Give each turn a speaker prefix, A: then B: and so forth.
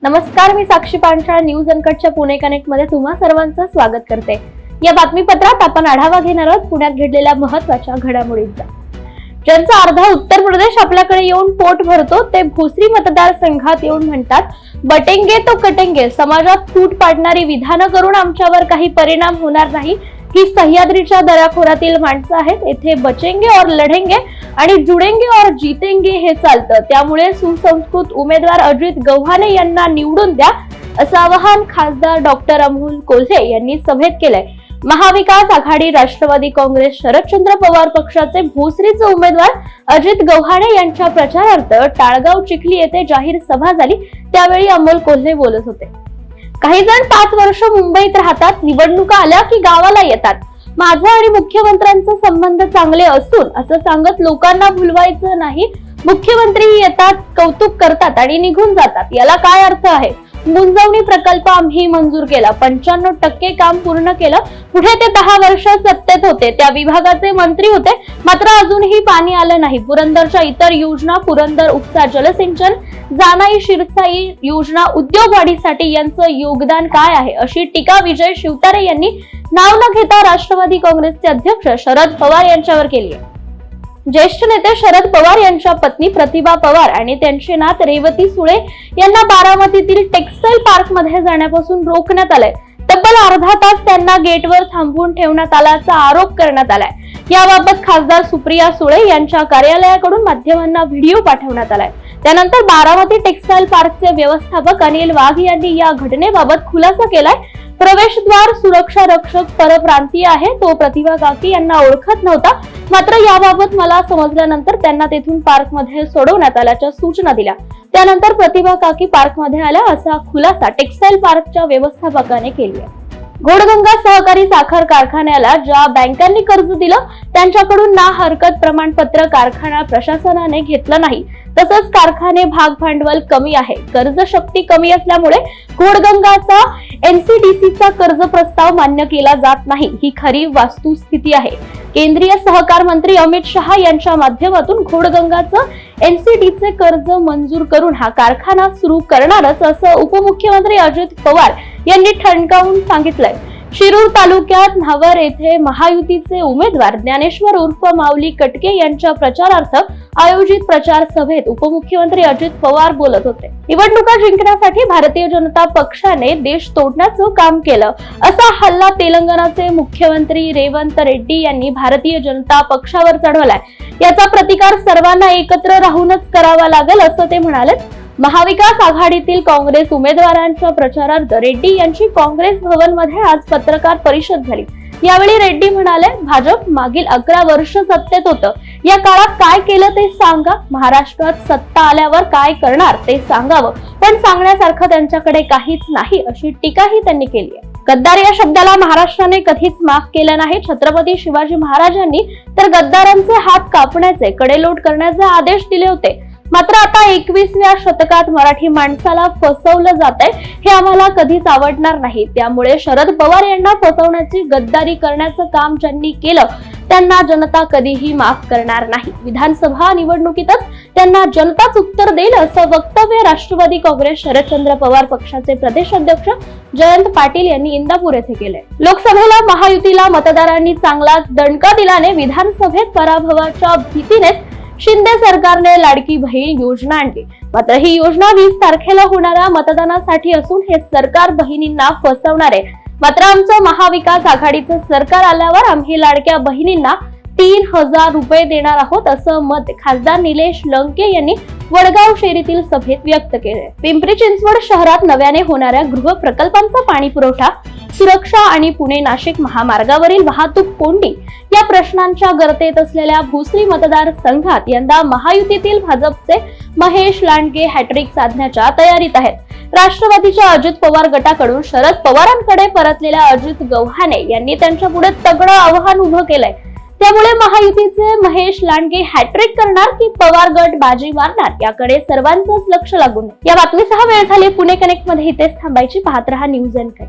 A: नमस्कार, मी साक्षी Panchal news अनकटच्या Pune connect मध्ये तुम्हा सर्वांचं स्वागत करते। या बातमीपत्रात आपण आढावा घेणार आहोत पुण्यात घडलेल्या महत्त्वाच्या घडामोडींचा। ज्यांचा अर्धा उत्तर प्रदेश आपल्याकडे येऊन पोट भरतो ते भोसरी मतदारसंघात येऊन म्हणतात, बटेंगे तो कटेंगे, समाजात फूट पाडणारी विधानं करून आमच्यावर काही परिणाम होणार नाही। ही सह्याद्रीच्या दऱ्याखोऱ्यातील माणसं आहेत। येथे बचेंगे और लढेंगे आणि जुडेंगे और जीतेंगे हे चालतं। त्यामुळे सुसंस्कृत उमेदवार अजित गव्हाणे यांना निवडून द्या, असं आवाहन खासदार डॉक्टर अमोल कोल्हे यांनी सभेत केलंय। महाविकास आघाडी राष्ट्रवादी काँग्रेस शरदचंद्र पवार पक्षाचे भोसरीचे उमेदवार अजित गव्हाणे यांच्या प्रचारार्थ टाळगाव चिखली येथे जाहीर सभा झाली। त्यावेळी अमोल कोल्हे बोलत होते। काही जण 5 वर्ष मुंबईत राहतात, निवडणुका आल्या की गावाला येतात। माझा आणि मुख्यमंत्र्यांचा संबंध चांगले असून असं सांगत लोकांना भुलवायचं नाही। मुख्यमंत्री येतात, कौतुक करतात आणि निघून जातात, याला काय अर्थ आहे? गुंजवणी प्रकल्प आम्ही मंजूर केला, 95% काम पूर्ण केलं। पुढे ते 10 वर्ष सत्तेत होते, त्या विभागाचे मंत्री होते, मात्र अजूनही पाणी आलं नाही। पुरंदरच्या इतर योजना, पुरंदर उपसा जलसिंचन, जानाई शिरसाई योजना, उद्योग वाढीसाठी यांचं योगदान काय आहे, अशी टीका विजय शिवतारे यांनी नाव न घेता राष्ट्रवादी काँग्रेसचे अध्यक्ष शरद पवार यांच्यावर केली आहे। ज्येष्ठ नेते शरद पवार यांच्या पत्नी प्रतिभा पवार आणि त्यांचे नात रेवती सुळे यांना बारामतीतील टेक्सटाईल पार्क मध्ये जाण्यापासून रोखण्यात आलंय। तब्बल अर्धा तास त्यांना गेटवर थांबवून ठेवण्यात आल्याचा आरोप करण्यात आलाय। याबाबत खासदार सुप्रिया सुळे यांच्या कार्यालयाकडून माध्यमांना व्हिडिओ पाठवण्यात आलाय। त्यानंतर बारामती टेक्सटाईल पार्कचे व्यवस्थापक अनिल वाघ यांनी या घटनेबाबत खुलासा केलाय। प्रवेशद्वार सुरक्षा रक्षक परप्रांतीय आहे, तो प्रतिभा काकी यांना ओळखत नव्हता, मात्र याबाबत मला समजल्यानंतर त्यांना तेथून पार्क मध्ये सोडवण्यात आल्याच्या सूचना दिल्या। त्यानंतर प्रतिभा काकी पार्क मध्ये आल्या, असा खुलासा टेक्सटाईल पार्कच्या व्यवस्थापकाने केली आहे। घोडगंगा सहकारी साखर कारखान्याला ज्या बँकांनी कर्ज दिलं त्यांच्याकडून ना हरकत प्रमाणपत्र कारखाना प्रशासनाने घेतलं नाही। तसंच कारखाने भाग भांडवल कमी आहे, कर्ज शक्ती कमी असल्यामुळे घोडगंगाचा एनसीडीसीचा कर्ज प्रस्ताव मान्य केला जात नाही, ही खरी वस्तुस्थिती आहे। केंद्रीय सहकार मंत्री अमित शहा यांच्या माध्यमातून घोडगंगाचं एनसीडीचे कर्ज मंजूर करून हा कारखाना सुरू करणारच, असं उपमुख्यमंत्री अजित पवार यांनी ठणकावून सांगितलंय। शिरूर तालुक्यात न्हावर येथे महायुतीचे उमेदवार ज्ञानेश्वर उर्फ माऊली कटके यांच्या प्रचारार्थ आयोजित प्रचार सभेत उपमुख्यमंत्री अजित पवार बोलत होते। निवडणुका जिंकण्यासाठी भारतीय जनता पक्षाने देश तोडण्याचं काम केलं, असा हल्ला तेलंगणाचे मुख्यमंत्री रेवंत रेड्डी यांनी भारतीय जनता पक्षावर चढवलाय। याचा प्रतिकार सर्वांना एकत्र राहूनच करावा लागेल, असं ते म्हणाले। महाविकास आघाडीतील काँग्रेस उमेदवारांच्या प्रचारार्थ रेड्डी यांची काँग्रेस भवन मध्ये आज पत्रकार परिषद झाली। यावेळी रेड्डी म्हणाले, भाजप मागील 11 वर्ष सत्तेत होतं, या काळात काय केलं ते सांगा, महाराष्ट्रात सत्ता आल्यावर काय करणार ते सांगावं, पण सांगण्यासारखं त्यांच्याकडे काहीच नाही, अशी टीकाही त्यांनी केली आहे। गद्दार या शब्दाला महाराष्ट्राने कधीच माफ केलं नाही। छत्रपती शिवाजी महाराजांनी तर गद्दारांचे हात कापण्याचे, कडेलोट करण्याचे आदेश दिले होते, मात्र आता 21व्या शतकात मराठी माणसाला फसवलं जातंय, हे आम्हाला कधीच आवडणार नाही। त्यामुळे शरद पवार यांना फसवण्याची, गद्दारी करण्याचं काम ज्यांनी केलं त्यांना जनता कधीही माफ करणार नाही। विधानसभा निवडणुकीतच त्यांना जनताच उत्तर देईल, असं वक्तव्य राष्ट्रवादी काँग्रेस शरदचंद्र पवार पक्षाचे प्रदेश अध्यक्ष जयंत पाटील यांनी इंदापूर येथे केले। लोकसभेला महायुतीला मतदारांनी चांगलाच दणका दिल्याने विधानसभेत पराभवाच्या भीतीनेच शिंदे सरकारने लाडकी बहीण योजना आणली, मात्र ही योजना 20 तारखेला होणाऱ्या मतदानासाठी असून हे सरकार बहिणींना फसवणार आहे। मात्र आमचं महाविकास आघाडीचं सरकार आल्यावर आम्ही लाडक्या बहिणींना 3000 रुपये देणार आहोत, असं मत खासदार निलेश लंके यांनी वडगाव शेरीतील सभेत व्यक्त केले। पिंपरी चिंचवड शहरात नव्याने होणाऱ्या गृह प्रकल्पांचा पाणी पुरवठा, सुरक्षा आणि पुणे नाशिक महामार्गावरील वाहतूक कोंडी या प्रश्नांच्या गर्तेत असलेल्या भोसरी मतदारसंघात यंदा महायुतीतील भाजपचे महेश लांडगे हॅट्रिक साधण्याच्या तयारीत आहेत। राष्ट्रवादीच्या अजित पवार गटाकडून शरद पवारांकडे परतलेल्या अजित गव्हाणे यांनी त्यांच्या पुढे तगडं आव्हान उभं केलंय। त्यामुळे महायुतीचे महेश लांडगे हॅट्रिक करणार की पवार गट बाजी मारणार, याकडे सर्वांचंच लक्ष लागून आहे। या बातमीसह वेळ झाली पुणे कनेक्ट मध्ये इथेच थांबायची। पाहत रहा न्यूज अनकट।